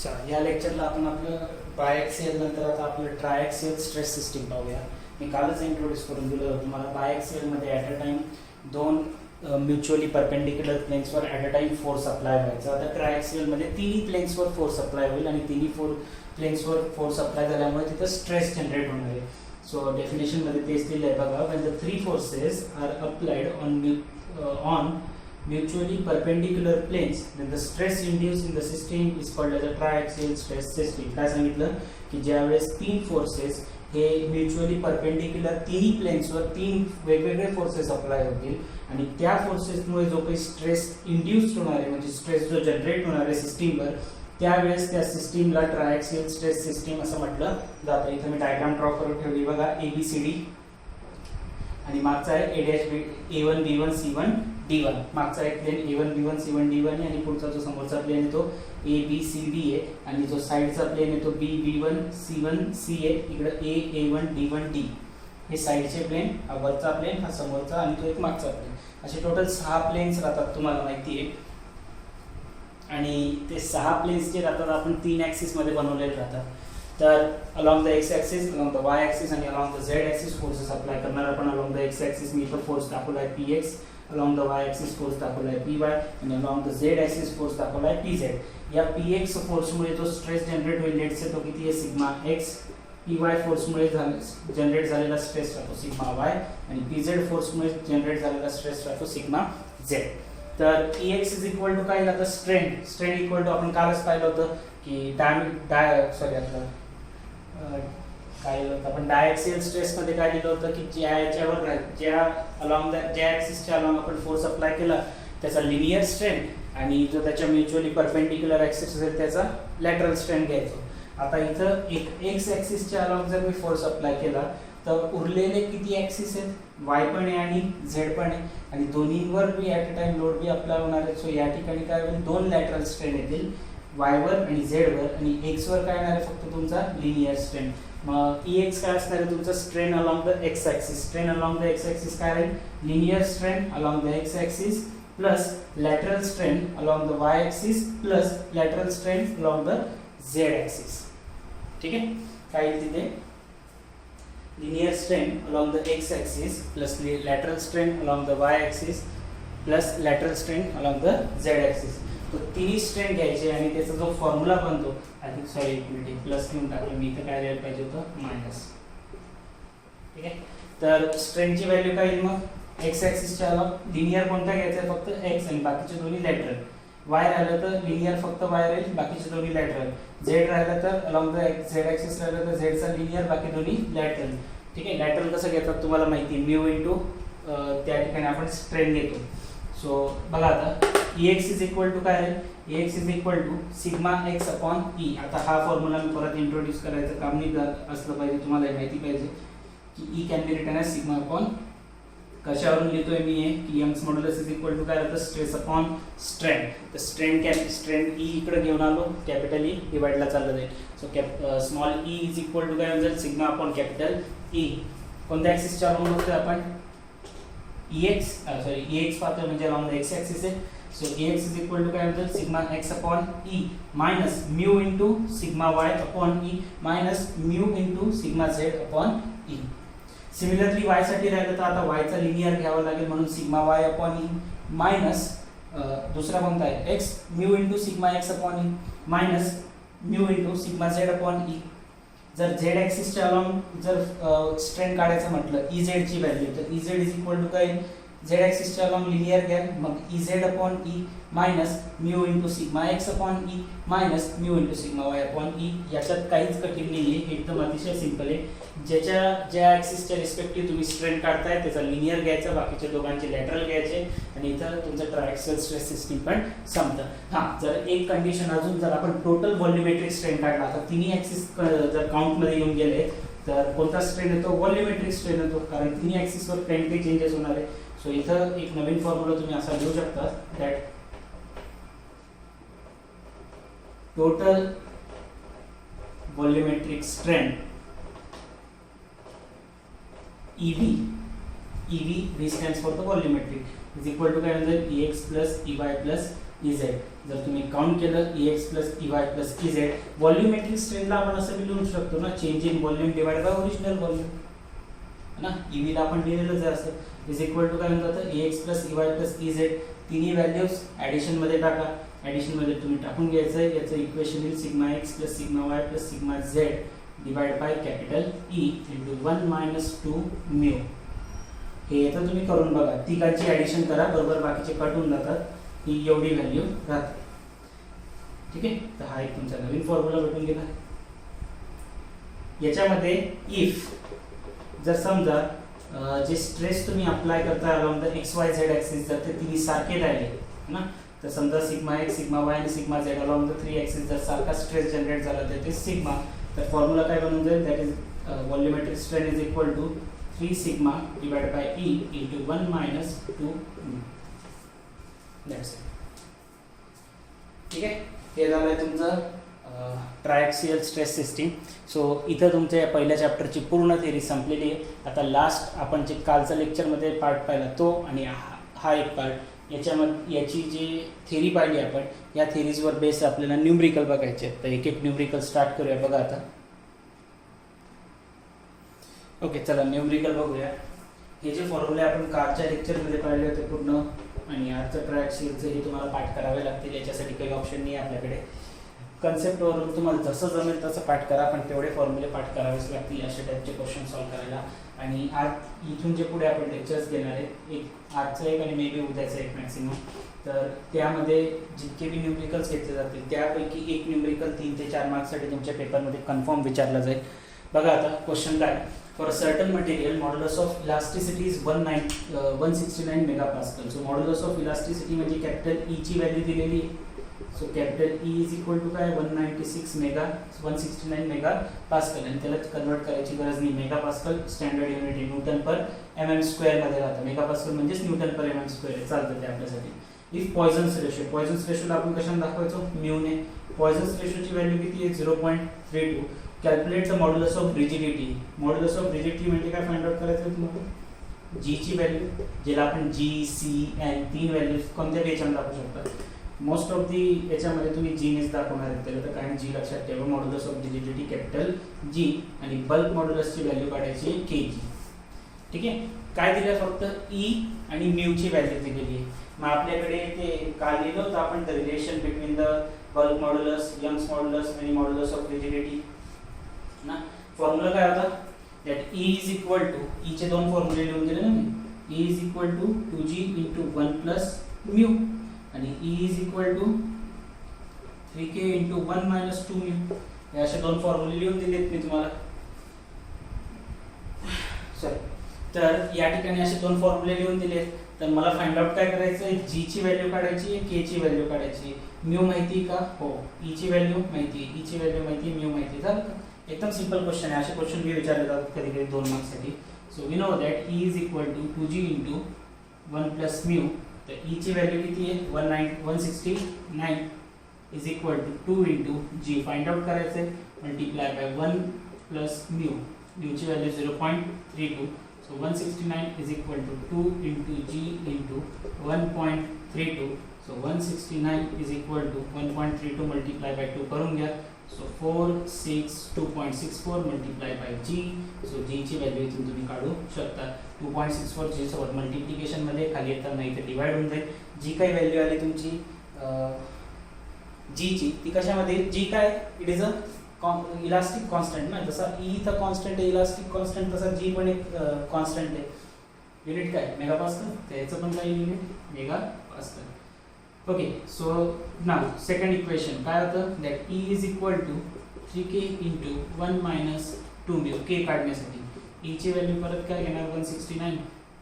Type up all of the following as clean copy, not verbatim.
अच्छा, या लेक्चरला आपण आपलं बायएक्सियल नंतर आता आपलं ट्रायएक्सियल स्ट्रेस सिस्टीम पाहूया. मी कालच इंट्रोड्यूस करून दिलं होतं तुम्हाला. बायएक्सियलमध्ये ॲट अ टाइम दोन म्युच्युअली परपेंडिक्युलर प्लेन्सवर at a time force apply व्हायचा. आता ट्रायएक्सियलमध्ये तिन्ही प्लेन्सवर फोर्स अप्लाय होईल आणि तिन्ही प्लेन्सवर फोर्स अप्लाय झाल्यामुळे तिथं स्ट्रेस जनरेट होणार आहे. सो डेफिनेशनमध्ये तेच दिलं आहे बघा. When the three forces are applied on mutually perpendicular planes, then the stress induced in the system is called as a triaxial stress system. काय सांगितलं की ज्यावेळेस तीन फोर्सेस हे म्युच्युअली परपेंडिक्युलर तिन्ही प्लेन्सवर तीन वेगवेगळे फोर्सेस अप्लाय होतील आणि त्या फोर्सेसमुळे जो काही स्ट्रेस इंड्यूस्ड होणार आहे म्हणजे स्ट्रेस जो जनरेट होणार आहे सिस्टीमवर, त्यावेळेस त्या सिस्टीमला ट्रायॅक्सियल स्ट्रेस सिस्टीम असं म्हटलं जातं. इथं मी डायग्राम ड्रॉ करून ठेवली बघा. ABCD आणि मागचा आहे A1 B1 C1 D1. मागचा एक plain A1 B1 C1 D1 आहे आणि पुढचा जो समोरचा प्लेन आहे तो ABCD आहे आणि जो साइडचा प्लेन आहे तो B1 C1 C आहे. इकडे A1 D1 D हे साइडचे प्लेन, हा वरचा प्लेन, हा समोरचा आणि तो एक मागचा प्लेन. असे टोटल 6 प्लेन्स राहतात, तुम्हाला माहिती आहे. आणि ते 6 प्लेन्स जे राहतात आपण 3 ॲक्सिस मध्ये बनवलेले राहतात. तर along the x axis, along the y axis आणि along the z axis forces apply करणार आपण. अलॉंग द एक्स ॲक्सिस मी इथं फोर्स दाखवला आहे PX, along the y axis force दाखवला आहे PY आणि along the z axis force दाखवला आहे PZ. या PX फोर्समुळे जो स्ट्रेस जनरेट होईल लेट्स से तो किती आहे सिग्मा x. PY फोर्समुळे जनरेट झालेला स्ट्रेस राहतो सिग्मा y आणि PZ फोर्समुळे जनरेट झालेला स्ट्रेस राहतो सिग्मा z. तर EX इज इक्वल टू काय आता स्ट्रेन इक्वल टू आपण कालच पाहिलं होतं की काय आपण डायएक्सियल स्ट्रेस मध्ये काय दिलं होतं की ज्या ॲक्सिसच्या अलॉंग आपण फोर्स अप्लाय केला त्याचा लिनियर स्ट्रेन आणि जो त्याच्या म्युच्युअली परपेंडिक्युलर ॲक्सिस असेल त्याचा लॅटरल स्ट्रेन घ्यायचो. आता इथं एक एक्स ॲक्सिसच्या अलॉंग जर मी फोर्स अप्लाय केला तर उरलेले किती ॲक्सिस आहेत, वाय पण आहे आणि झेड पण आहे आणि दोन्हीवर बी ॲट अ टाइम लोड बी अप्लाय होणार आहे. सो या ठिकाणी काय होईल, दोन लॅटरल स्ट्रेन येतील वायवर आणि झेडवर आणि एक्सवर काय येणार आहे फक्त तुमचा लिनियर स्ट्रेन. मग EX काय असणार आहे तुमचा strain along the x axis. Strain along the x axis काय राहील, linear strain along the x axis plus lateral strain along the y axis plus lateral strain along the z axis. ठीक आहे, काय येईल तिथे linear strain along the x axis plus lateral strain along the y axis plus lateral strain along the z axis. तो तिन्ही strain घ्यायचे आणि त्याचा जो फॉर्म्युला बनतो, आय थिंक सॉरी एक मिनिट प्लस घेऊन टाकलं मी, इथं काय द्यायला पाहिजे होतं मायनस. ठीक आहे, तर स्ट्रेनची व्हॅल्यू काय येईल मग एक्स ॲक्सिसच्या अलॉंग लिनियर कोणता घ्यायचा आहे फक्त एक्स आणि बाकीचे दोन्ही लॅटरल. वाय राहिलं तर लिनियर फक्त वाय राहील, बाकीचे दोन्ही लॅटरल. झेड राहिलं तर अलॉंग द झेड ॲक्सिस राहिलं तर झेडचा लिनियर, बाकी दोन्ही लॅटरल. ठीक आहे, लॅटरल कसं घेतात तुम्हाला माहिती आहे, म्यू इंटू त्या ठिकाणी आपण स्ट्रेन घेतो. सो बघा आता EX इज इक्वल टू काय आहे, EX is equal to sigma x upon E. आता हा फॉर्म्युला मी परत इंट्रोड्यूस करायचं काम नाही असलं पाहिजे, तुम्हाला माहिती पाहिजे की E can be written as sigma upon कशावरून लिहितोय मी आहे की Young's modulus is equal to काय राहतं स्ट्रेस अपॉन स्ट्रेन. तर स्ट्रेन E इकडे घेऊन आलो, कॅपिटल E डिवाइडला चाललं जाईल. So small E is equal to काय होईल सिग्मा अपॉन कॅपिटल E. कोणत्या ॲक्सिसच्या अलॉंग बघतोय आपण EX पाहतोय म्हणजे अलॉंग द एक्स ॲक्सिस आहे. So EX is equal to काय होतं sigma x upon E minus mu into sigma Y upon E minus mu into sigma Z upon E. Similarly Y साठी राहिलं तर आता वायचा लिनियर घ्यावा लागेल म्हणून sigma Y upon E minus दुसरा कोणता आहे X mu into sigma x upon E minus mu into sigma Z upon E. जर झेड ॲक्सिसच्या अलॉंग जर स्ट्रेन काढायचं म्हटलं EZ ची व्हॅल्यू तर EZ इज इक्वल टू काय झेड ॲक्सिसच्या अलॉंग लिनियर घ्या मग EZ upon E minus mu into sigma x upon E minus mu into sigma Y upon E. याच्यात काहीच कठीण नाही आहे, एकदम अतिशय सिंपल आहे. ज्या ॲक्सिसच्या रिस्पेक्टिव्ह तुम्ही स्ट्रेन काढताय त्याचा लिनियर घ्यायचा, बाकीच्या दोघांचे लॅटरल घ्यायचे आणि इथं तुमचं ट्रायॅक्सियल स्ट्रेस सिस्टीम पण संपतं. हां, जर एक कंडिशन अजून, जर आपण टोटल व्हॉल्युमेट्रिक स्ट्रेन काढला तर तिन्ही ॲक्सिस जर काउंटमध्ये येऊन गेले तर कोणता स्ट्रेन येतो, व्हॉल्युमेट्रिक स्ट्रेन येतो, कारण तिन्ही ॲक्सिसवर प्लेन काही चेंजेस होणार आहे. सो इथं एक नवीन फॉर्म्युला तुम्ही असा लिहू शकता that total volumetric strain EV V stands for the volumetric is equal to काय म्हणजे EX plus EY plus EZ. जर तुम्ही काउंट केलं EX plus EY plus EZ, volumetric स्ट्रेनला आपण असं बी लिहू शकतो ना, change in volume divide by original volume ना. EV ला आपण लिहिलेलंच आहे असं, इज इक्वल टू काय म्हणतात EX plus EY plus EZ. तिन्ही व्हॅल्यूज ॲडिशन मध्ये टाका. ॲडिशन मध्ये तुम्ही टाकून घ्यायचं आहे. याचं इक्वेशन येईल sigma x plus sigma y plus sigma z divide by capital E into 1 minus 2 mu. हे येतं, तुम्ही करून बघा. तिघांची ॲडिशन करा, बरोबर बाकीचे कट होऊन जातात. ही एवढी व्हॅल्यू राहते. ठीक आहे, तर हा एक तुमचा नवीन फॉर्म्युला भेटून गेला. याच्यामध्ये इफ जर समजा जे स्ट्रेस तुम्ही अप्लाय करता अलॉंग द XYZ ॲक्सिस जर ते तिन्ही सारखे राहिले ना, तर समजा सिग्मा x सिग्मा y आणि sigma z along the 3 axis जर सारखा स्ट्रेस जनरेट झाला तर ते सिग्मा, तर फॉर्म्युला काय बनून जाईल, that is volumetric strain is equal to 3 sigma divide by E into 1 minus 2 that's it. ठीक आहे, हे झालं तुमचं ट्रायॅक्सियल स्ट्रेस सिस्टीम. सो इथं तुमच्या या पहिल्या चॅप्टरची पूर्ण थेरी संपलेली आहे. आता लास्ट आपण जे कालच्या लेक्चरमध्ये पार्ट पाहिला तो आणि हा एक पार्ट, याची जी थेरी पाहिली आपण, या थेरीजवर बेस आपल्याला न्यूमरिकल बघायचे आहेत. तर एक एक न्यूमरिकल स्टार्ट करूया. बघा आता. ओके, चला न्यूमरिकल बघूया. हे जे फॉर्म्युले आपण कालच्या लेक्चरमध्ये पाहिले होते पूर्ण, आणि आजचं ट्रायॅक्सियलचं हे तुम्हाला पाठ करावे लागतील. याच्यासाठी काही ऑप्शन नाही आपल्याकडे. कन्सेप्टवरून तुम्हाला जसं जमेल तसं पाठ करा, पण तेवढे फॉर्म्युले पाठ करावेच लागतील अशा टाईपचे क्वेश्चन सॉल्व्ह करायला. आणि आज इथून जे पुढे आपण लेक्चर्स घेणार आहेत, एक आजचं एक आणि मे बी उद्याचं एक मॅक्सिमम, तर त्यामध्ये जितके बी न्यूमरिकल्स घेतले जातील त्यापैकी एक न्यूमरिकल 3 ते 4 मार्क्ससाठी तुमच्या पेपरमध्ये कन्फर्म विचारला जाईल. बघा आता क्वेश्चन काय. For a certain material, modulus of elasticity is 169 megapascal. So modulus of elasticity म्हणजे कॅपिटल E ची व्हॅल्यू दिलेली आहे. So capital E is equal to काय 169 मेगा पास्कल, आणि त्याला कन्वर्ट करायची गरज नाही. मेगा पास्कल स्टँडर्ड युनिट आहे, न्यूटन पर mm स्क्वेअर मध्ये राहतं. मेगा पास्कल म्हणजेच न्यूटन पर mm स्क्वेअर आहे, चालतं ते आपल्यासाठी. इफ पॉयझन्स रेशो, पॉयझन्स रेशोला आपण कशाने दाखवायचो, म्यूने. पॉयझन्स रेशोची व्हॅल्यू किती आहे 0.32. Calculate the modulus of rigidity. Modulus of rigidity म्हणजे काय फाइंड आउट करायचं तुम्हाला, जी ची व्हॅल्यू, ज्याला आपण G, C, N 3 व्हॅल्यूज कोणत्या याच्यामध्ये दाखवू शकता. मोस्ट ऑफ दी याच्यामध्ये तुम्ही G नेच दाखवणार आहेत, त्याला तर काय G लक्षात ठेवा. Modulus of rigidity capital G, आणि बल्क मॉड्युलसची व्हॅल्यू काढायची Kg. ठीक आहे, काय दिलं, फक्त E आणि म्यू ची व्हॅल्यू दिलेली आहे. मग आपल्याकडे ते काय लिहिलं होतं आपण, the relation between the bulk modulus, Young's modulus आणि मॉड्युलस ऑफ रिजिडिटी ना. फॉर्म्युला काय होता, that E is equal to, E चे दोन फॉर्म्युले लिहून दिले ना मी. E is equal to 2G into 1 plus mu, आणि E is equal to 3K into 1 minus 2 mu. हे असे दोन फॉर्म्युले लिहून दिलेत मी तुम्हाला. सॉरी, तर या ठिकाणी असे दोन फॉर्म्युले लिहून दिलेत. तर मला फाइंड आउट काय करायचं आहे, G ची व्हॅल्यू काढायची आहे, K ची व्हॅल्यू काढायची. म्यू माहिती का, हो. E ची व्हॅल्यू माहिती, E ची व्हॅल्यू माहिती, म्यू माहिती. झालं का, एकदम सिंपल क्वेश्चन आहे. असे क्वेश्चन बी विचारले जातात कधी कधी 2 मार्क्ससाठी. So we know that E is equal to 2G into 1 plus mu. तर E ची व्हॅल्यू किती आहे 169 is equal to 2 into G find out करायचं आहे, multiply by 1 plus mu. Mu ची value 0.32. So 169 is equal to 2 into G into 1.32. So 169 is equal to 1.32 multiplied by 2 करून घ्या. So 462.64 multiplied by G. So G ची value इथून तुम्ही काढू शकता. 2.64 G सोबत मल्टिप्लिकेशन मध्ये खाली येताना इथे डिवाइड होऊन जाईल. जी काही व्हॅल्यू आली तुमची G ची, ती कशामध्ये, G काय, it is a elastic constant ना. जसा E इथं कॉन्स्टंट आहे इलास्टिक कॉन्स्टंट, तसा G पण एक कॉन्स्टंट आहे. युनिट काय, मेगा पास्कल. त्याचं पण काही unit mega pascal. Okay, so now second equation काय होतं, that E is equal to 3K into 1 minus 2 mu. K काढण्यासाठी E ची व्हॅल्यू परत काय घेणार 169,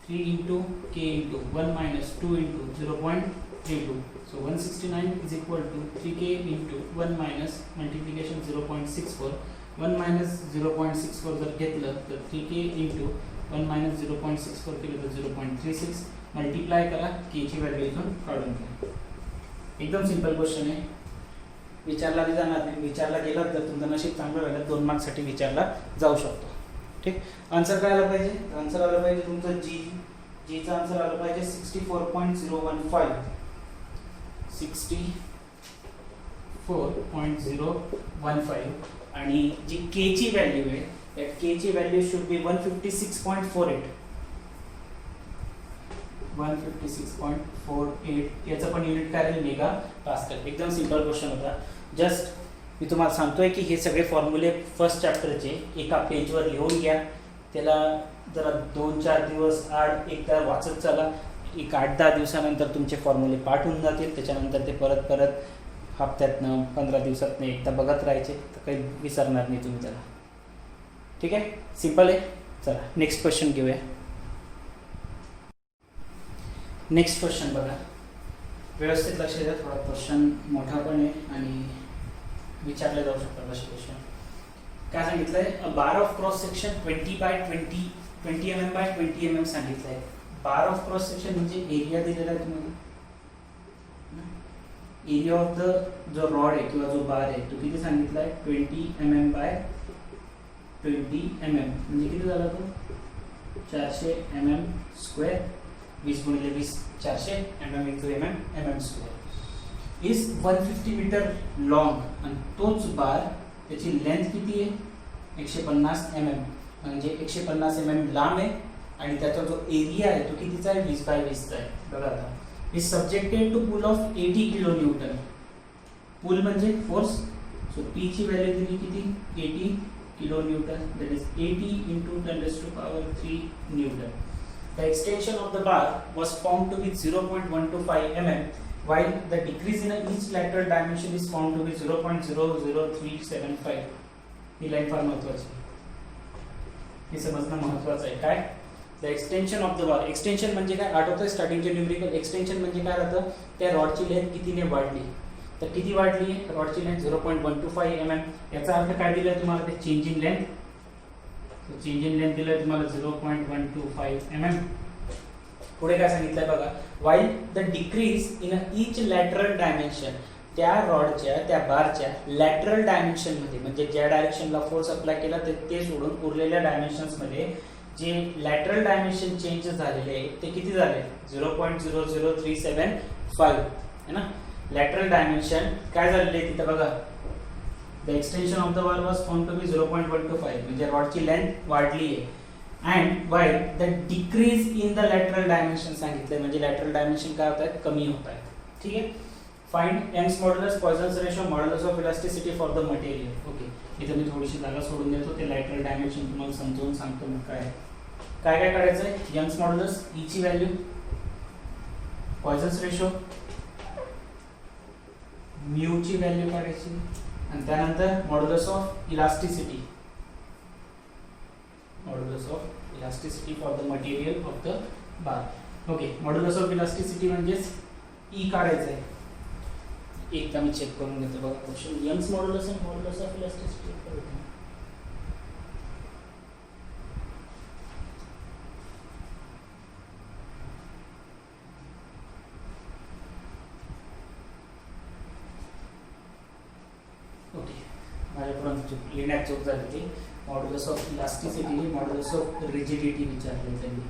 3 into K into 1 minus 2 into 0.32. So 169 is equal to 3K into 1 minus multiplication 0.64. 1 minus 0.64 जर घेतलं तर 3K into 1 minus 0.64 केलं तर 0.36. मल्टिप्लाय करा, K ची व्हॅल्यू इथून काढून घ्या. एकदम सिंपल क्वेश्चन आहे. विचारला बी जाणार नाही, विचारला गेला तर तुमचं नशीब चांगलं राहिलं 2 मार्क्ससाठी विचारला जाऊ शकतो. ठीक, आन्सर काय आला पाहिजे, आन्सर आलं पाहिजे तुमचं Gचा आन्सर आलं पाहिजे 64.015. 64.015 आणि जी के ची व्हॅल्यू आहे त्या के ची व्हॅल्यू शुड बी 156.48. 156.48 याचं पण युनिट काय राहील मेगा पास्कल. एकदम सिंपल क्वेश्चन होता. जस्ट मी तुम्हाला सांगतोय की हे सगळे फॉर्म्युले फर्स्ट चॅप्टरचे एका पेजवर लिहून घ्या. त्याला जरा 2-4 दिवस आड एकदा वाचत चला. एक 8-10 दिवसानंतर तुमचे फॉर्म्युले पाठ होऊन जातील. त्याच्यानंतर ते परत हप्त्यातनं 15 दिवसातनं एकदा बघत राहायचे तर काही विसरणार नाही तुम्ही त्याला. ठीक आहे, सिंपल आहे. चला नेक्स्ट क्वेश्चन घेऊया. नेक्स्ट क्वेश्चन बघा, व्यवस्थित लक्ष द्या. थोडा क्वेश्चन मोठा पण आहे आणि विचारले जाऊ शकतात असे क्वेश्चन. काय सांगितलंय, a bar of cross section 20 by 20 mm by 20 mm सांगितलंय. बार ऑफ क्रॉस सेक्शन म्हणजे एरिया दिलेला आहे तुम्हाला. एरिया ऑफ द जो रॉड आहे किंवा जो बार आहे तो किती सांगितला आहे 20 mm by 20 mm म्हणजे किती झाला तो 400 mm स्क्वेअर. 20 गुणिले 20 400 mm into mm square is 150 metre long. आणि तोच बार त्याची लेंथ किती आहे 150 mm म्हणजे 150 mm लांब आहे आणि त्याचा जो एरिया आहे तो कितीचा आहे 20 by 20 चा आहे. बघा आता is subjected to pull of 80 kilonewton. पुल म्हणजे फोर्स. सो P ची व्हॅल्यू दिली किती 80 kilonewton, that is 80 into 10⁻³ Newton. The extension of the bar was found to be 0.125 mm while the decrease in each lateral dimension is found to be 0.00375. He line फार महत्वाची आहे, हे समजणं महत्वाचं आहे. काय the extension of the bar. Extension म्हणजे काय आठवतंय स्टार्टिंगचे न्यूमेरिकल. एक्सटेन्शन म्हणजे काय राहतं त्या रॉडची लेंथ कितीने वाढली. तर किती वाढली रॉडची लेंथ 0.125 mm. याचा अर्थ काय दिलं तुम्हाला ते change in length. Change in length दिलं तुम्हाला 0.125 mm. पुढे काय सांगितलंय बघा, while the decrease in each lateral dimension. त्या रॉडच्या त्या बारच्या लॅटरल डायमेन्शन मध्ये म्हणजे ज्या डायरेक्शनला फोर्स अप्लाय केला ते सोडून उरलेल्या डायमेन्शन्स मध्ये जे लॅटरल डायमेन्शन चेंज झालेले आहे ते किती झाले 0.00375 है ना. लॅटरल डायमेन्शन काय झालेले तिथं बघा, the extension of the bar was found to be 0.125 म्हणजे रॉडची लेंथ वाढली आहे. And while the decrease in the lateral dimension सांगितलंय म्हणजे लॅटरल डायमेन्शन काय होत आहेत कमी होत आहेत. ठीक आहे. Find Young's modulus, Poisson's ratio, modulus of elasticity for the material. Okay, इथं मी थोडीशी जागा सोडून देतो. ते लॅटरल डायमेन्शन तुम्हाला समजावून सांगतो मग काय काय करायचं आहे. यंग्स मॉड्युलस, ई ची व्हॅल्यू, पॉइसन्स रेशो, म्यू ची व्हॅल्यू काढायची आणि त्यानंतर modulus of elasticity. Modulus of elasticity for the material of the bar. Okay, modulus of elasticity म्हणजेच ई काढायचं आहे. एकदा मी चेक करून घेतो बघा क्वेश्चन. यंग्स मॉड्युलस आणि मॉड्युलस ऑफ इलास्टिसिटी ओके, माझ्याकडून लिहिण्यात चूक झाली ती. Modulus of elasticity, modulus of rigidity विचारले त्यांनी.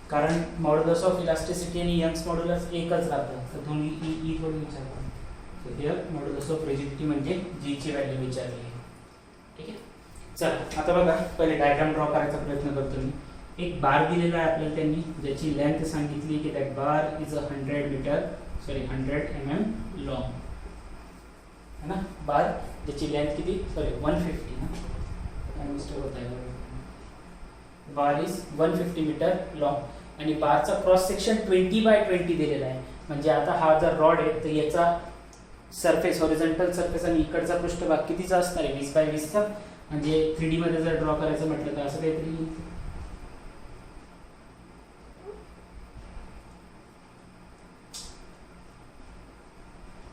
कारण मॉड्युलस ऑफ इलास्टिसिटी आणि यंग्स मॉड्युलस एकच राहतं तर दोन्ही ई थोडी विचारतात. तर हिअर मॉड्युलस ऑफ रिजिडिटी म्हणजे जी ची व्हॅल्यू विचारली आहे. ठीक आहे. चला आता बघा पहिले डायग्राम ड्रॉ करायचा प्रयत्न करतो मी. एक बार दिलेला आहे आपल्याला त्यांनी ज्याची लेंथ सांगितली की that bar is 100 mm long है ना. बार ज्याची लेंथ किती 150 ना, काय मिस्टेक होत आहे. बार इज 150 मीटर लॉंग आणि बारचा क्रॉस सेक्शन 20 by 20 दिलेला आहे. म्हणजे आता हा जर रॉड आहे तर याचा सरफेस हॉरिझॉन्टल सरफेस आणि इकडचा पृष्ठभाग कितीचा असणार आहे 20 by 20 चा. म्हणजे 3D मध्ये जर ड्रॉ करायचं म्हटलं तर असं काहीतरी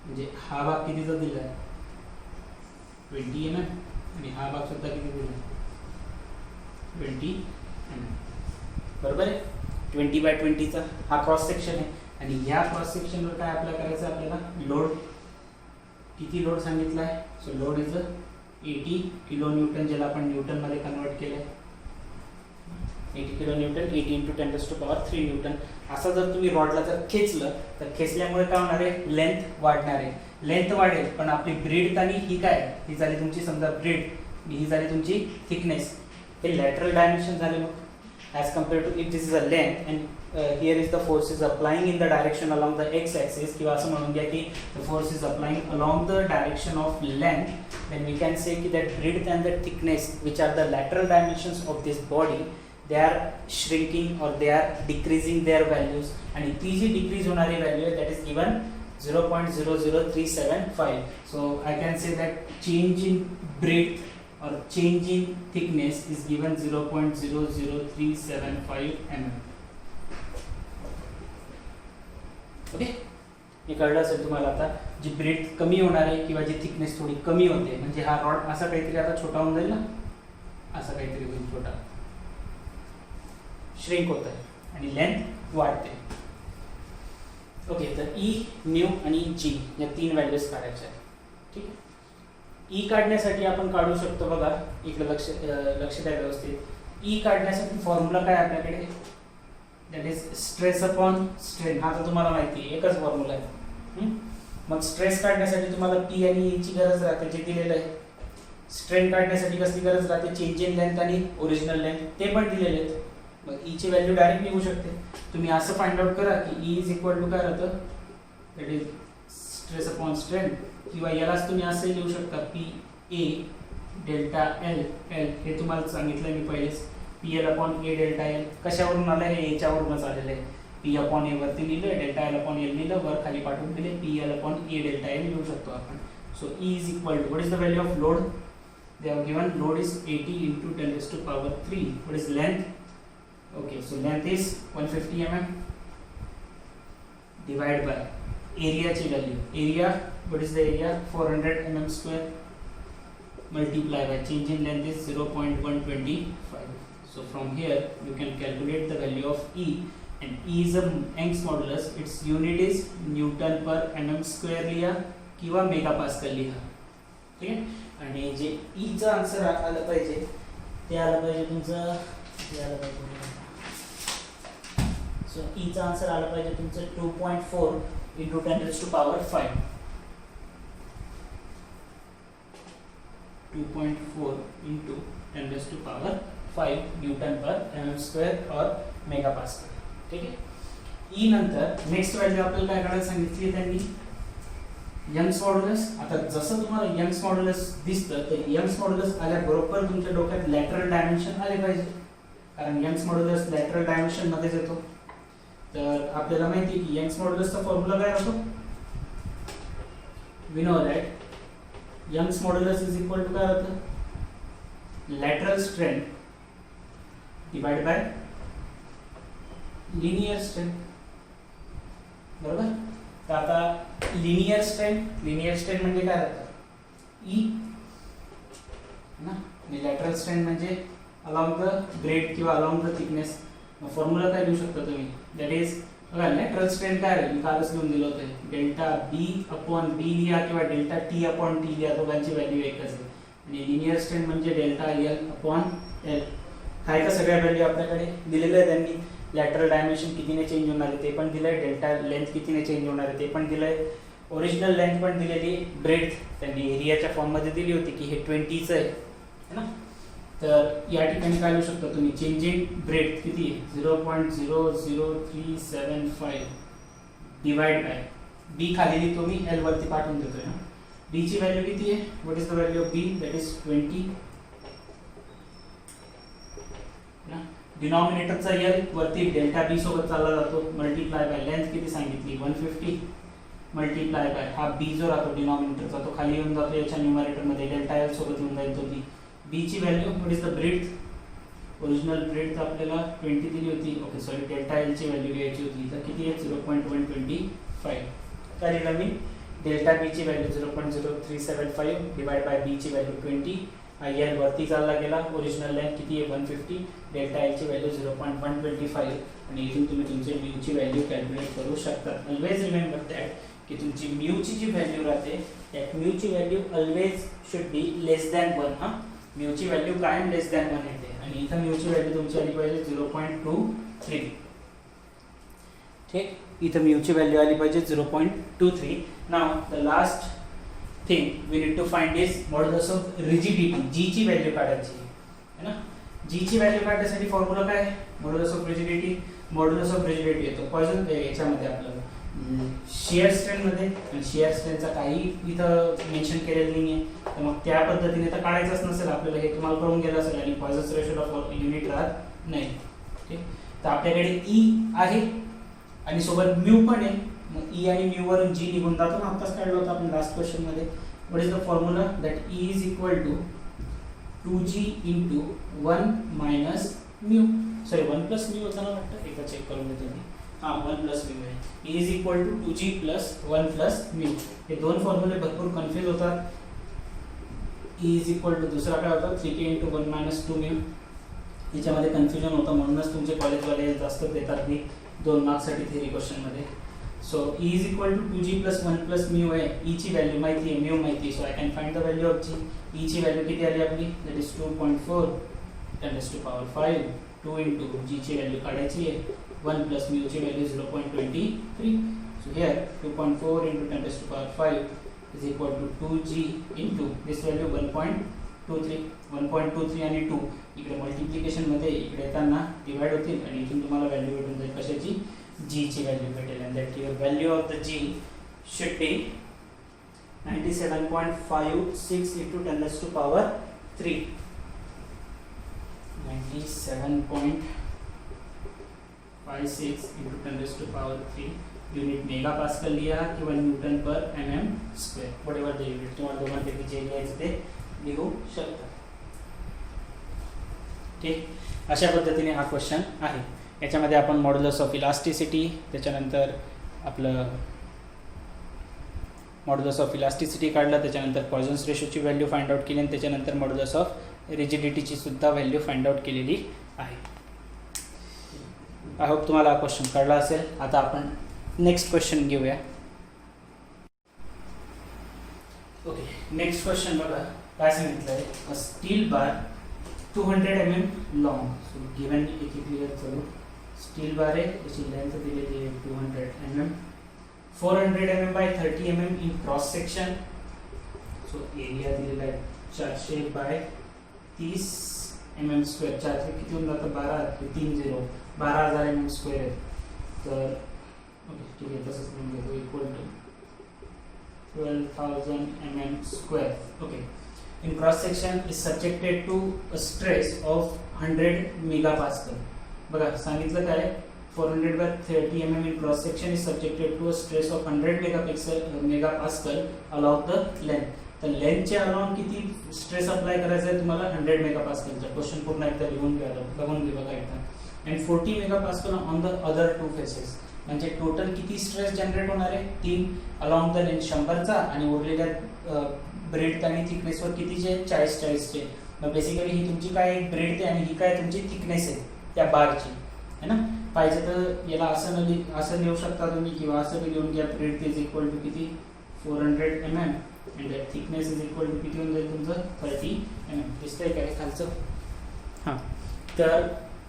म्हणजे हा भाग कितीचा दिला आहे 20 mm आणि हा भाग सुद्धा किती दिला 20 mm. बरोबर आहे. 20 by 20 चा हा क्रॉस सेक्शन आहे आणि ह्या क्रॉस सेक्शनवर काय अप्लाय करायचं आपल्याला लोड. किती लोड सांगितला आहे. So load is 80 kilo Newton ज्याला आपण न्यूटन मध्ये कन्वर्ट केलंय. 80 किलो न्यूटन 80 इंटू 10⁻³ न्यूटन. असं जर तुम्ही रॉडला जर खेचलं तर खेचल्यामुळे काय होणार आहे, लेंथ वाढणार आहे. लेंथ वाढेल पण आपली ब्रीड आणि ही काय, ही झाली तुमची समजा ब्रीड, ही झाली तुमची थिकनेस. हे लॅटरल डायमेन्शन झाले मग. as compared to if this is a length and here is the force is applying in the direction along the x axis, किंवा असं म्हणून घ्या की the force is applying along the direction of length, then we can say ki that breadth and the thickness, which are the lateral dimensions of this body, they are shrinking or they are decreasing their values. आणि ती जी decrease होणारी value आहे that is given 0.00375. so I can say that change in breadth or change in thickness is given 0.00375 mm. Okay, हे कळलं असेल तुम्हाला. आता जी breath कमी होणार आहे किंवा जी थिकनेस थोडी कमी होते म्हणजे हा रॉड असा काहीतरी आता छोटा होऊन जाईल ना, असा काहीतरी होईल, छोटा श्रिंक होत आहे आणि लेंथ वाढते. ओके, तर ई, म्यू आणि जी या 3 व्हॅल्यूज काढायच्या आहेत. ठीक आहे, ई काढण्यासाठी आपण काढू शकतो बघा, इकडे लक्ष द्या व्यवस्थित. ई काढण्यासाठी फॉर्म्युला काय आपल्याकडे, that is stress upon strain. हा तर तुम्हाला माहिती आहे, एकच फॉर्म्युला आहे. मग स्ट्रेस काढण्यासाठी तुम्हाला पी आणि ई ची गरज राहते, जे दिलेलं आहे. स्ट्रेन काढण्यासाठी कसली गरज राहते, चेंज इन लेंथ आणि ओरिजिनल लेंथ, ते पण दिलेले आहेत. मग ई ची व्हॅल्यू डायरेक्ट निघू शकते. तुम्ही असं फाइंड आउट करा की ई इज इक्वल टू काय राहतं, that is stress upon strain, किंवा यालाच तुम्ही असं लिहू शकता P A delta L. L हे तुम्हाला सांगितलं मी पहिलेच, P L upon A delta L. कशावरून आलं, हे याच्यावरूनच आलेलं आहे. पी अपॉन ए वरती लिहिलं, डेल्टा एल अपॉन एल लिहिलं, वर खाली पाठवून दिले, P L upon A delta L लिहू शकतो आपण. So E is equal to, what is the value of load, they have given load is 80 into 10⁻³. What is length, okay, so length is 150 mm divide by एरियाची value. Area, what is the area, 400 mm square, multiply by change in length is 0.125. so from here you can calculate the value of E, and E is a Young's modulus. its unit is Newton per mm square लिहा किंवा megapascal लिहा. ठीक आहे, आणि जे E चा answer आलं पाहिजे ते आलं पाहिजे तुमचं, ते आलं पाहिजे. सो E चा आन्सर आलं पाहिजे तुमचं 2.4 into 10⁻⁵. 2.4 into 10⁻⁵ न्यूटन पर mm स्क्वेअर और मेगापास्कल. ठीक आहे. ई नंतर नेक्स्ट व्हॅल्यू आपल्याला काय करायला सांगितली त्यांनी, यंग्स मॉड्युलस. आता जसं तुम्हाला यंग्स मॉड्युलस दिसतं तर यंग्स मॉड्युलस आल्याबरोबर तुमच्या डोक्यात लॅटरल डायमेन्शन आले पाहिजे, कारण यंग्स मॉड्युलस लॅटरल डायमेन्शन मध्येच येतो. तर आपल्याला माहिती आहे की यंग्स मॉड्युलसचा फॉर्म्युला काय राहतो, we know that Young's modulus is equal to काय राहतं, lateral strength divide by linear strength. बरोबर. तर आता लिनियर स्ट्रेंथ म्हणजे काय राहतं, ई ना, आणि लॅटरल स्ट्रेंथ म्हणजे अलॉंग द ब्रेड किंवा अलॉंग द थिकनेस. फॉर्म्युला काय लिहू शकता तुम्ही, दॅट इज बघा लॅटरल स्ट्रेंथ काय आहे, मी कालच लिहून दिलं होतं, डेल्टा बी अपॉन बी लिहा किंवा डेल्टा टी अपॉन टी लिहा, दोघांची व्हॅल्यू एकच आहे. आणि लिनियर स्ट्रेंथ म्हणजे डेल्टा एल अपॉन एल. काय का सगळ्या व्हॅल्यू आपल्याकडे दिलेल्या आहे त्यांनी. लॅटरल डायमेन्शन कितीने चेंज होणार आहे ते पण दिलंय, डेल्टा लेंथ कितीने चेंज होणार आहे ते पण दिलंय, ओरिजिनल लेंथ पण दिलेली, ब्रेड्थ त्यांनी एरियाच्या फॉर्ममध्ये दिली होती की हे 20चं आहे ना. तर या ठिकाणी काय लिहू शकता तुम्ही, चेंज इन ब्रेड्थ किती आहे, 0.00375 डिवाइड बाय बी खाली लिहितो मी, एल वरती पाठवून देतोय ना. बी ची व्हॅल्यू किती आहे, what is the value of B, that is 20 ना. डिनॉमिनेटरचा एल वरती डेल्टा बी सोबत चालला जातो, मल्टिप्लाय बाय लेंथ किती सांगितली 150 मल्टिप्लाय बाय हा बी जो राहतो डिनॉमिनेटरचा तो खाली येऊन जातो याच्या न्यूमरेटरमध्ये, डेल्टा एल सोबत येऊन जाईल तो बी. बी ची value what is the breadth, original breadth आपल्याला 20 दिली होती, ओके सॉरी डेल्टा एल ची व्हॅल्यू घ्यायची होती, तर किती आहे 0.125. काय लिहिलं मी, डेल्टा बी ची व्हॅल्यू 0.0375 डिवाइड बाय बी ची व्हॅल्यू 20, एल वरती चालला गेला, ओरिजिनल लेंथ किती आहे 150, डेल्टा एल ची व्हॅल्यू 0.125, आणि इथून तुम्ही तुमचे म्यू ची व्हॅल्यू कॅल्क्युलेट करू शकता. ऑलवेज रिमेंबर दॅट की तुमची म्यू ची जी व्हॅल्यू राहते, दॅट म्यू ची value always should be less than 1. हां, म्यूची व्हॅल्यू कायम लेस दॅन 1 येते आणि इथं म्यूची व्हॅल्यू तुमची आली पाहिजे 0.23. ठीक, इथं म्यूची व्हॅल्यू आली पाहिजे 0.23. Now the last thing we need to find is modulus of rigidity. G ची व्हॅल्यू काढायची है ना. जी ची व्हॅल्यू काढण्यासाठी फॉर्म्युला काय, modulus of rigidity. Modulus of rigidity येतो पॉइजन याच्यामध्ये आपलं शिअर स्ट्रेंथ मध्ये, आणि शिअर स्ट्रेंथचा काही इथं मेन्शन केलेलं नाही आहे, तर मग त्या पद्धतीने तर काढायचंच नसेल आपल्याला, हे तुम्हाला कळून गेलं असेल. आणि पॉइजन्स रेशो ऑफ युनिट राहत नाही. ठीक, तर आपल्याकडे ई आहे आणि सोबत म्यू पण आहे. मग ई आणि म्यू वरून जी निघून जातो ना, आत्ताच काढलं होतं आपण लास्ट क्वेश्चन मध्ये. What is the formula, that E is equal to 2g into 1 minus mu, sorry 1 plus mu होता ना वाटतं, एकदा चेक करून घेतो मी. हां 1 प्लस म्यू आहे. E is equal to 2g plus 1 plus mu. हे दोन फॉर्म्युले भरपूर कन्फ्यूज होतात. E इज इक्वल टू दुसरा काय होता 3k इंटू 1 मायनस 2 म्यू. याच्यामध्ये कन्फ्युजन होतं, म्हणूनच तुमचे कॉलेजवाले जास्त देतात मी 2 मार्क्ससाठी थेरी क्वेश्चनमध्ये. So E is equal to 2g plus 1 plus mu आहे. E ची व्हॅल्यू माहिती आहे, म्यू माहिती आहे. So I can find the value of g. E ची व्हॅल्यू किती आली आपली, that is 2.4 10 to power 5. 2 into g ची व्हॅल्यू काढायची आहे, 1 plus mu ची value 0.23. So here 2.4 into 10 to the power 5 is equal to 2g into this value 1.23. 1.23 आणि 2 इकडे मल्टिप्लिकेशन मध्ये इकडे येताना डिवाइड होतील आणि इथून तुम्हाला व्हॅल्यू भेटून जाईल कशाची, g ची व्हॅल्यू भेटेल. and that your value of the g should be 97.56 into 10 to the power 3. 97.56 into 10 to the power 3 unit mega pascal लिया किंवा Newton per mm square, whatever the unit तुम्हाला दोघांपैकी जे लिहायचं ते लिहू शकता. ठीक, अशा पद्धतीने हा क्वेश्चन आहे. याच्यामध्ये आपण मॉड्युलस ऑफ इलास्टिसिटी, त्याच्यानंतर आपलं मॉड्युलस ऑफ इलास्टिसिटी काढलं, त्याच्यानंतर पॉइजन्स रेशोची व्हॅल्यू फाइंड आउट केली आणि त्याच्यानंतर मॉड्युलस ऑफ रिजिडिटीची सुद्धा व्हॅल्यू फाइंड आउट केलेली आहे. आय होप तुम्हाला हा क्वेश्चन कळला असेल. आता आपण नेक्स्ट क्वेश्चन घेऊया. ओके, नेक्स्ट क्वेश्चन बघा काय सांगितलं आहे. A steel bar 200 mm long. So given एक क्लियर करू. स्टील बार आहे, त्याची लेंथ दिलेली आहे 200 mm, 400 mm by 30 mm in cross section. So area दिलेला आहे 400 बाय 30 mm स्क्वेअर. 4 किती होऊन जातं 12,000 mm स्क्वेअर आहे. तर ओके ठीक आहे, तसंच लिहून घेतो, equal to 12,000 mm square. Okay, in cross section is subjected to a stress of 100 megapascal. बघा सांगितलं काय, 400 by 30 mm in cross section is subjected to a stress of 100 megapascal along the length. तर लेंथच्या अलॉंग किती stress apply करायचा आहे तुम्हाला, 100 मेगापास्कलचा. Question पूर्ण एकदा लिहून घ्या, बघून घे बघा एकदा. And 40 megapascal on the other 2 faces. म्हणजे टोटल किती स्ट्रेस जनरेट होणार आहे, 3 अलॉंग द लेंथ 100चा आणि उरलेल्या ब्रेड आणि थिकनेसवर कितीचे 40चे. मग बेसिकली ही तुमची काय ब्रेड आहे आणि ही काय तुमची थिकनेस आहे त्या बारची, है ना. पाहिजे तर याला असं लिहू शकता तुम्ही किंवा असं लिहून घ्या. ब्रेड इज इक्वल टू किती 400 mm and thickness is equal to किती होऊन जाईल तुमचं 30 mm. दिसतंय काय खालचं. हां, तर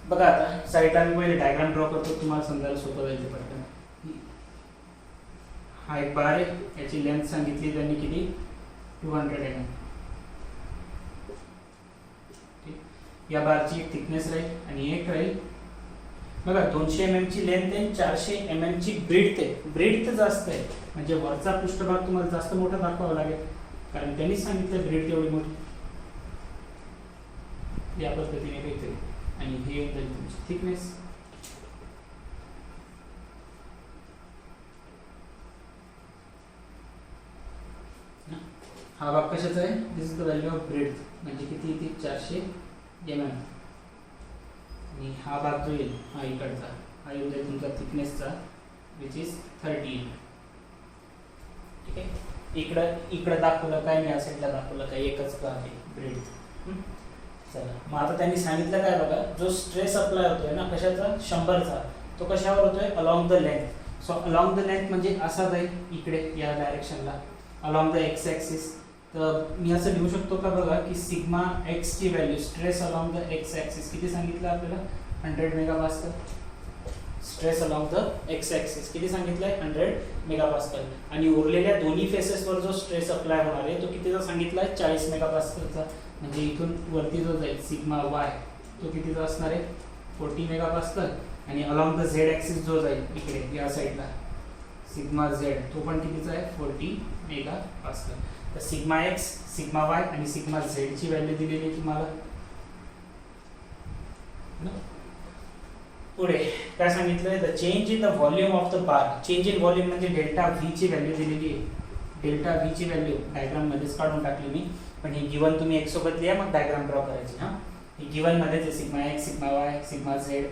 बघा आता साईड आम्ही पहिले डायग्राम ड्रॉ करतो, तुम्हाला समजायला सोपं जाईल ते पटकन. हा एक बार आहे, याची लेंथ सांगितली त्यांनी किती 200 mm. ठीक, या बारची एक थिकनेस राहील आणि एक राहील बघा 200 mm ची लेंथ आहे, 400 mm ची ब्रेड्थ आहे. ब्रेड्थ जास्त आहे म्हणजे वरचा पृष्ठभाग तुम्हाला जास्त मोठा दाखवावा लागेल, कारण त्यांनीच सांगितलं ब्रेड्थ एवढी मोठी. या पद्धतीने काहीतरी, आणि हे तुमची थिकनेस. हा भाग कशाचा आहे, this is the value of breadth, म्हणजे किती येते 400 mm. आणि हा भाग जो येईल हा इकडचा, हा येऊन जाईल तुमचा थिकनेसचा, विच इज 30 mm. ठीक आहे, इकडं दाखवलं काय, मी या साईडला दाखवलं काय, एकच भाग आहे ब्रेड्थ. चला, मग आता त्यांनी सांगितलं काय बघा, जो स्ट्रेस अप्लाय होतोय ना कशाचा 100चा, तो कशावर होतोय along the length. So along the length म्हणजे असा जाईल इकडे या डायरेक्शनला अलॉंग द एक्स ॲक्सिस. तर मी असं लिहू शकतो का बघा की सिग्मा एक्स ची value stress along the x axis किती सांगितलं आपल्याला 100 megapascal. Stress along the x axis किती सांगितलंय 100 मेगापास्कल. आणि उरलेल्या दोन्ही फेसेसवर जो स्ट्रेस अप्लाय होणार आहे तो कितीचा सांगितलाय 40 मेगापास्कलचा. म्हणजे इथून वरती जो जाईल सिग्मा वाय तो कितीचा असणार आहे 40 मेगापास्कल. आणि अलॉंग द झेड ॲक्सिस जो जाईल इकडे या साईडला सिग्मा झेड तो पण कितीचा आहे 40 मेगापास्कल. तर सिग्मा एक्स सिग्मा वाय आणि सिग्मा झेड ची व्हॅल्यू दिलेली आहे तुम्हाला. पुढे काय सांगितलंय the change in the volume of the bar. Change in volume म्हणजे डेल्टा व्ही ची व्हॅल्यू दिलेली आहे. डेल्टा व्ही ची व्हॅल्यू डायग्राम मध्येच काढून टाकली मी, पण ही गिवन तुम्ही एक सोबत लिहा मग डायग्राम ड्रॉ करायची. हा ही गिवन मध्येच आहे sigma X sigma Y sigma Z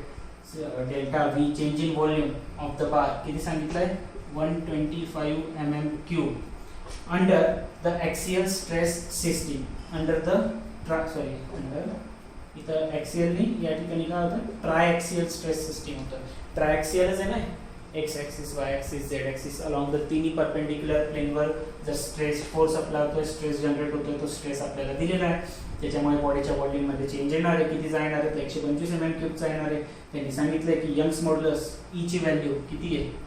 delta V change in volume of the बार किती सांगितलंय 125 mm³ under the axial stress system. Under the under इथं ॲक्सियल नाही या ठिकाणी काय होतं ट्राय ॲक्सियल स्ट्रेस सिस्टीम होतं. ट्राय ॲक्सियलच आहे ना x axis Y axis Z axis along the तिन्ही परपेंडिक्युलर प्लेनवर जर स्ट्रेस फोर्स अप्लाय होतोय स्ट्रेस जनरेट होतोय तो स्ट्रेस आपल्याला दिलेला आहे. त्याच्यामुळे बॉडीच्या व्हॉल्यूममध्ये चेंज येणार आहे. किती येणार आहे तर 125 mm³ येणार आहे. त्यांनी सांगितलंय की यंग्स मॉड्युलस ई ची व्हॅल्यू किती आहे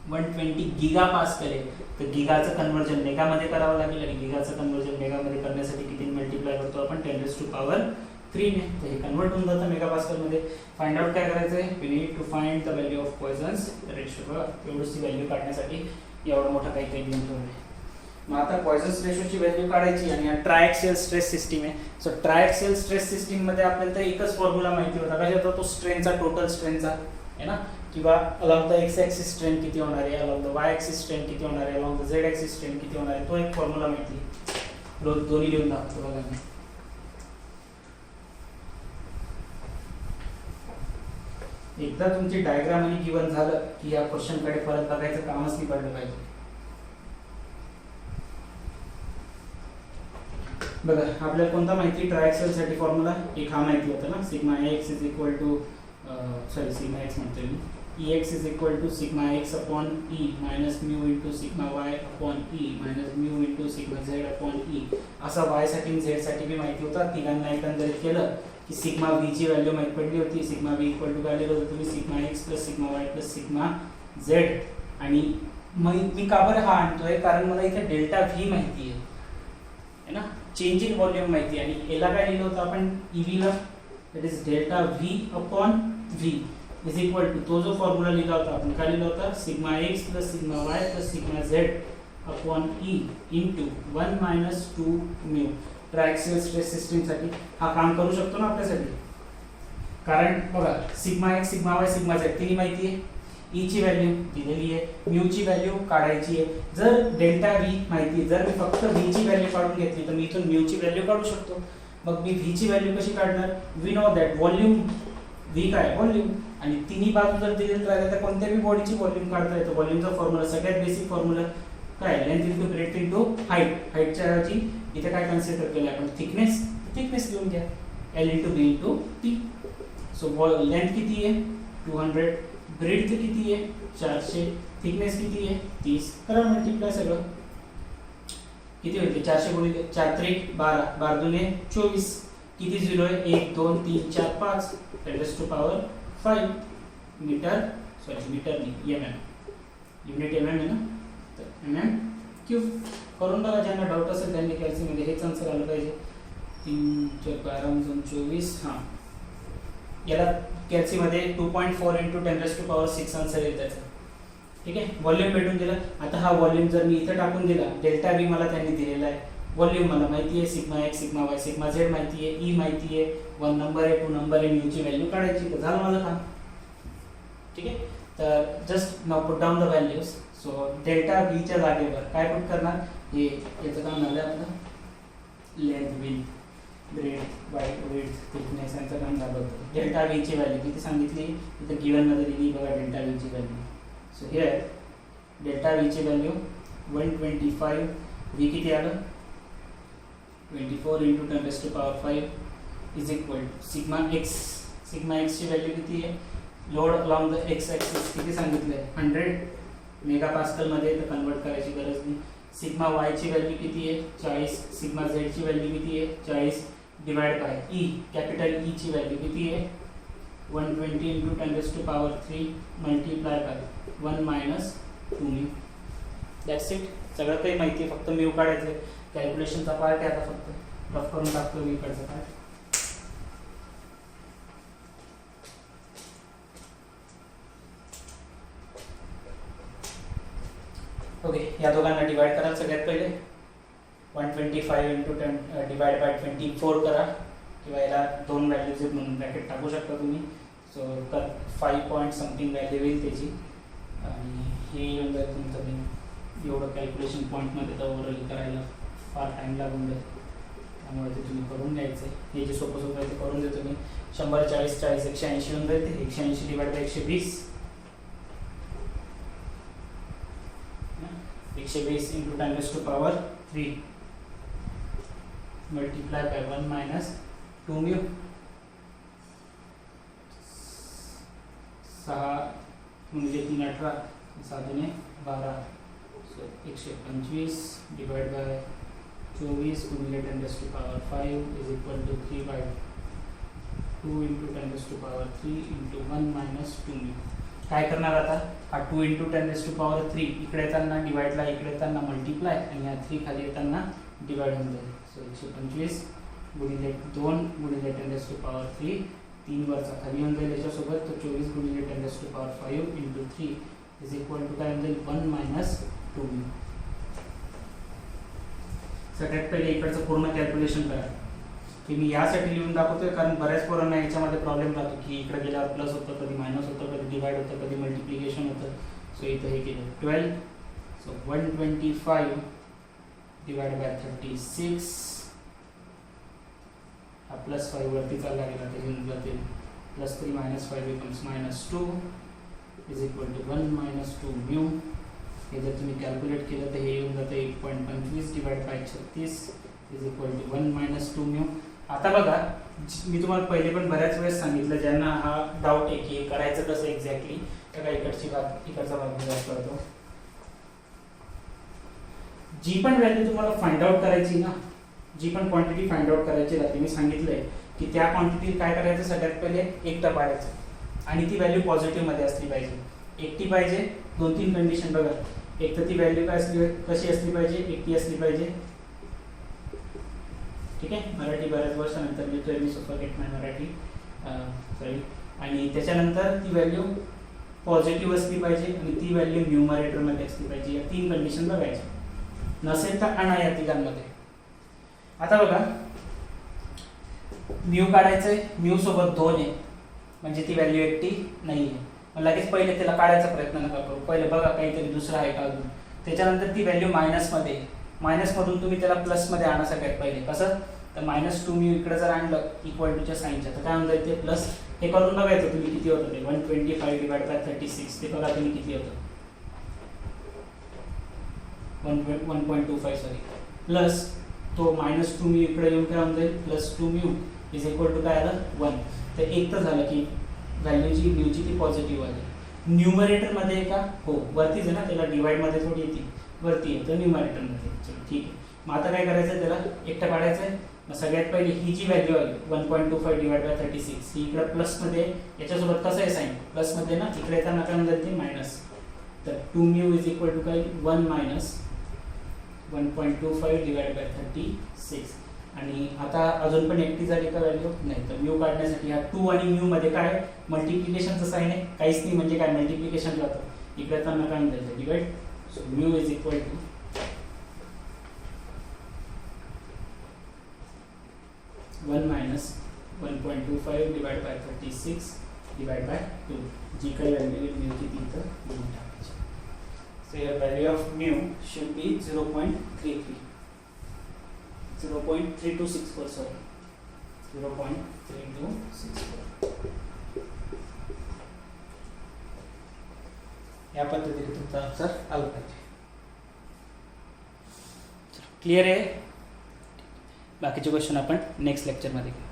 120 गीगापास्कल आहे. तर गीगाचं कन्वर्जन मेगामध्ये करावं लागेल आणि गीगाचं कन्वर्जन मेगामध्ये करण्यासाठी किती मल्टिप्लाय करतो आपण 10⁻³ ने. तर हे कन्वर्ट होऊन जातं मेगापास्कलमध्ये. फाइंड आउट काय करायचं आहे we need to find the value of Poisson's ratio. एवढीच व्हॅल्यू काढण्यासाठी एवढं मोठं काही काही लिहून ठेवलं आहे. मग आता पॉयझन्स रेशोची व्हॅल्यू काढायची आणि हा ट्रायॲक्सियल स्ट्रेस सिस्टीम आहे. सो ट्रायॲक्सियल स्ट्रेस सिस्टीम मध्ये आपल्याला तर एकच फॉर्म्युला माहिती होता कशाचा तो स्ट्रेनचा टोटल स्ट्रेनचा आहे ना, किंवा along the x axis strain किती होणार आहे along the y axis strain किती होणार आहे along the z axis strain किती होणार आहे तो एक फॉर्म्युला माहिती आहे. दोन्ही लिहून दाखवतो बघा मी. एकदा तुमची डायग्राम आणि गिवन झालं की या क्वेश्चन कडे परत बघायचं कामच नाही पडलं पाहिजे. बघा आपल्याला कोणता माहिती ट्रायॲक्सियल साठी फॉर्म्युला एक हा माहिती होता ना sigma x is equal to sigma x म्हणतोय मी ex is equal to sigma x upon E minus mu into sigma Y upon E minus mu into sigma Z upon E. असा वाय साठी z साठी बी माहिती होता. तिघांना एकंदरीत केलं की सिग्मा व्ही ची व्हॅल्यू माहिती पडली होती. सिग्मा व्ही इक्वल टू काय लिहिलं होतं तुम्ही sigma X plus sigma Y plus sigma Z. आणि मी का बरं हा आणतोय कारण मला इथे डेल्टा व्ही माहिती आहे ना चेंज इन व्हॉल्यूम माहिती आहे. आणि याला काय लिहिलं होतं आपण ईव्हीला that is delta V upon V is equal to तो जो फॉर्म्युला लिहिला होता आपण काय लिहिला होता sigma X plus sigma Y plus sigma Z upon E into 1 - 2 mu. Triaxial stress system साठी हा काम करू शकतो ना आपल्यासाठी. कारण बघा sigma X sigma Y sigma Z तिन्ही माहिती आहे. ई ची व्हॅल्यू दिलेली आहे म्यू ची व्हॅल्यू काढायची आहे. जर डेल्टा व्ही माहिती जर मी फक्त व्ही ची व्हॅल्यू काढून घेतली तर मी इथून म्यू ची व्हॅल्यू काढू शकतो. मग मी व्ही ची व्हॅल्यू कशी काढणार we know that volume V काय व्हॉल्यूम आणि तिन्ही बाजू जर दिलेली राहिले तर कोणत्याही बॉडीची व्हॉल्यूम काढता येतो. व्हॉल्यूमचा फॉर्म्युला सगळ्यात बेसिक फॉर्म्युला काय length into breadth into height. हाईटच्या ऐवजी इथे काय कन्सिडर केलं आपण थिकनेस. थिकनेस लिहून घ्या एल इंटू बी इंटू टी. सो लेंथ किती आहे 200 ब्रेथ किती आहे 400 थिकनेस किती आहे 30. करा मल्टिप्लाय सगळं किती होईल 400 गुणिले 4 त्रिक 12 12 दुने 24 किती झिरो आहे 1 2 3 4 5 10⁻⁵ मीटर मीटर नाही युनिट mm आहे ना तर mm³ करून बघा. ज्यांना डाऊट असेल त्यांनी कॅल्सीमध्ये हेच आन्सर आलं पाहिजे. 3 4 12 24 हां याला कॅल्सीमध्ये 2.4 × 10⁻⁶ आन्सर येईल त्याचा. ठीक आहे व्हॉल्यूम भेटून दिला. आता हा व्हॉल्यूम जर मी इथं टाकून दिला डेल्टा व्ही मला त्यांनी दिलेला आहे. व्हॉल्यूम मला माहिती आहे sigma X sigma Y sigma Z माहिती आहे. ई माहिती आहे 1 नंबर आहे 2 नंबर आहे म्यूची व्हॅल्यू काढायची तर झालं माझं काम. ठीक आहे तर just now put down the values. So delta व्हीच्या जागेवर काय पुट करणार हे याचं काम झालं आपलं लेंथ विड्थ ब्रेथ वाईट विड्थ थिकनेस यांचं काम झालं होतं. डेल्टा व्हीची व्हॅल्यू किती सांगितली इथं गिवनमध्ये दिली बघा डेल्टा व्हीची व्हॅल्यू. सो हिअर डेल्टा व्हीची व्हॅल्यू 125 व्ही किती आलं 24 × 10⁵ is equal sigma X. Sigma एक्सची व्हॅल्यू किती आहे load along the x axis किती सांगितलं आहे 100 मेगापास्कलमध्ये तर कन्वर्ट करायची गरज नाही. सिग्मा वाय ची व्हॅल्यू किती आहे 40, सिग्मा झेड ची व्हॅल्यू किती आहे 40 divide by E capital E ची व्हॅल्यू किती आहे 120 into 10⁻³ multiply by 1 minus 2μ. That's it. सगळं काही माहिती आहे, फक्त म्यू काढायचं आहे. कॅल्क्युलेशनचा पार्ट आहे आता, फक्त रफ करून टाकतो मी इकडचा पार्ट. ओके, या दोघांना डिवाइड करा. सगळ्यात पहिले 125 इंटू 10 डिवाइड बाय 24 करा, किंवा याला दोन व्हॅल्यूज आहेत म्हणून ब्रॅकेट टाकू शकता तुम्ही. सो तर 5 पॉईंट समथिंग व्हॅल्यू येईल त्याची, आणि हे येऊन जाईल तुमचं मी एवढं कॅल्क्युलेशन पॉईंटमध्ये तर ओव्हरऑल करायला फार टाईम लागून जाईल, त्यामुळे ते तुम्ही करून घ्यायचं आहे. हे जे सोपं सोपं आहे ते करून देतो मी. 100 40 40 180 होऊन जाईल. ते 180 divide by 120 120 into 10⁻³ multiply by 1 minus 2μ. 6 म्हणजे 3 18 7 12. सो 125 डिवाइड बाय 24 गुणिले 10⁻5 is equal to 3/2 into 10⁻³ into 1 minus 2μ. काय करणार आता, हा 2 इंटू 10⁻³ इकडे येताना डिवाइडला, इकडे येताना मल्टिप्लाय, आणि हा 3 खाली येताना डिवाइड होऊन जाईल. सो 125 गुणिले 2 गुणिले 10⁻³ 3 वरचा खाली होऊन जाईल याच्यासोबत. तो 24 गुणिले 10⁻5 इंटू 3 इज इक्वल टू काय होऊन जाईल 1 मायनस 2μ. सगळ्यात पहिले इकडचं पूर्ण कॅल्क्युलेशन करा, की मी यासाठी लिहून दाखवतोय कारण बऱ्याच पोरांना याच्यामध्ये प्रॉब्लेम राहतो, की इकडे गेल्यावर प्लस होतं, कधी मायनस होतं, कधी डिवाइड होतं, कधी मल्टिप्लिकेशन होतं. सो इथं हे केलं 12. सो 125 डिवाइड बाय 36, हा +5 वरती चालला गेला, ते घेऊन जातील +3 -5 becomes -2 is equal to 1 minus 2μ. हे जर तुम्ही कॅल्क्युलेट केलं तर हे येऊन जातं 1.25 divide by 36 is equal to 1 minus 2μ. आता बघा, मी तुम्हाला पहिले पण बऱ्याच वेळेस सांगितलं, ज्यांना हा डाऊट आहे की हे करायचं कसं एक्झॅक्टली, तर इकडचा भाग करतो. जी पण व्हॅल्यू तुम्हाला फाइंड आउट करायची ना, जी पण क्वांटिटी फाइंड आउट करायची राहते, मी सांगितलंय की त्या क्वांटिटी काय करायचं, सगळ्यात पहिले एकटा पाडायचं, आणि ती व्हॅल्यू पॉझिटिव्ह मध्ये असली पाहिजे. एकटी पाहिजे, 2-3 कंडिशन बघा. एक तर ती व्हॅल्यू काय असली, कशी असली पाहिजे, एकटी असली पाहिजे. ठीक आहे, मराठी बऱ्याच वर्षानंतर लिहितोय मी, सफोकेट माय मराठी सॉरी. आणि त्याच्यानंतर ती व्हॅल्यू पॉझिटिव्ह असली पाहिजे, आणि ती व्हॅल्यू न्यूमरेटरमध्ये असली पाहिजे. या 3 कंडिशन बघायच्या. नसेल तर आणा या तिघांमध्ये. आता बघा, म्यू काढायचंय, म्यू सोबत 2 आहे, म्हणजे ती व्हॅल्यू एकटी नाही आहे. मग लगेच पहिले त्याला काढायचा प्रयत्न नका करू, पहिले बघा काहीतरी दुसरं आहे का अजून. त्याच्यानंतर ती व्हॅल्यू मायनसमध्ये, मायनसमधून तुम्ही त्याला प्लसमध्ये आणा सगळ्यात पहिले. कसं, तर -2μ इकडे जर आणलं इक्वल टूच्या साईनच्या, तर काय होऊन जाईल ते प्लस. हे करून बघायचं तुम्ही किती होतं ते. 125 डिवाइड बाय 36, ते बघा तुम्ही किती होतं, 1.25 सॉरी, प्लस तो -2μ इकडे येऊन काय होऊन जाईल +2μ इज इक्वल टू काय आलं 1. तर एक तर झालं की व्हॅल्यूची म्यूची ती पॉझिटिव्ह आली. न्यूमरेटरमध्ये आहे का, हो वरतीच आहे ना, त्याला डिवाइडमध्ये थोडी येते, वरती आहे तर न्यूमरेटरमध्ये. चलो ठीक आहे. मग आता काय करायचं, त्याला एकटा काढायचं आहे. मग सगळ्यात पहिले ही जी व्हॅल्यू आली 1.25 डिवाइड बाय 36, ही इकडे प्लसमध्ये, याच्यासोबत कसं आहे साईन प्लसमध्ये ना, इकडे येताना काय होऊन ते मायनस. तर 2μ इज इक्वल टू काय 1 मायनस 1.25 डिवाइड बाय 36. आणि आता अजून पण एकटी झाली का व्हॅल्यू, नाही. तर म्यू काढण्यासाठी हा 2 आणि म्यू मध्ये काय मल्टिप्लिकेशनचं साईन आहे, काहीच नाही, म्हणजे काय मल्टिप्लिकेशन राहतं. इकडे येताना काय होतं divide. So mu is equal to 1 minus 1.25 divide by 36 divide by 2. जी काही व्हॅल्यू म्यूची ती इथं लिहून टाकायची. So your value of mu should be 0.33, 0.3264, sorry, 0.3264. या पद्धतीने तुमचा आन्सर आला पाहिजे. क्लिअर आहे. बाकीचे क्वेश्चन आपण नेक्स्ट लेक्चरमध्ये घेऊ.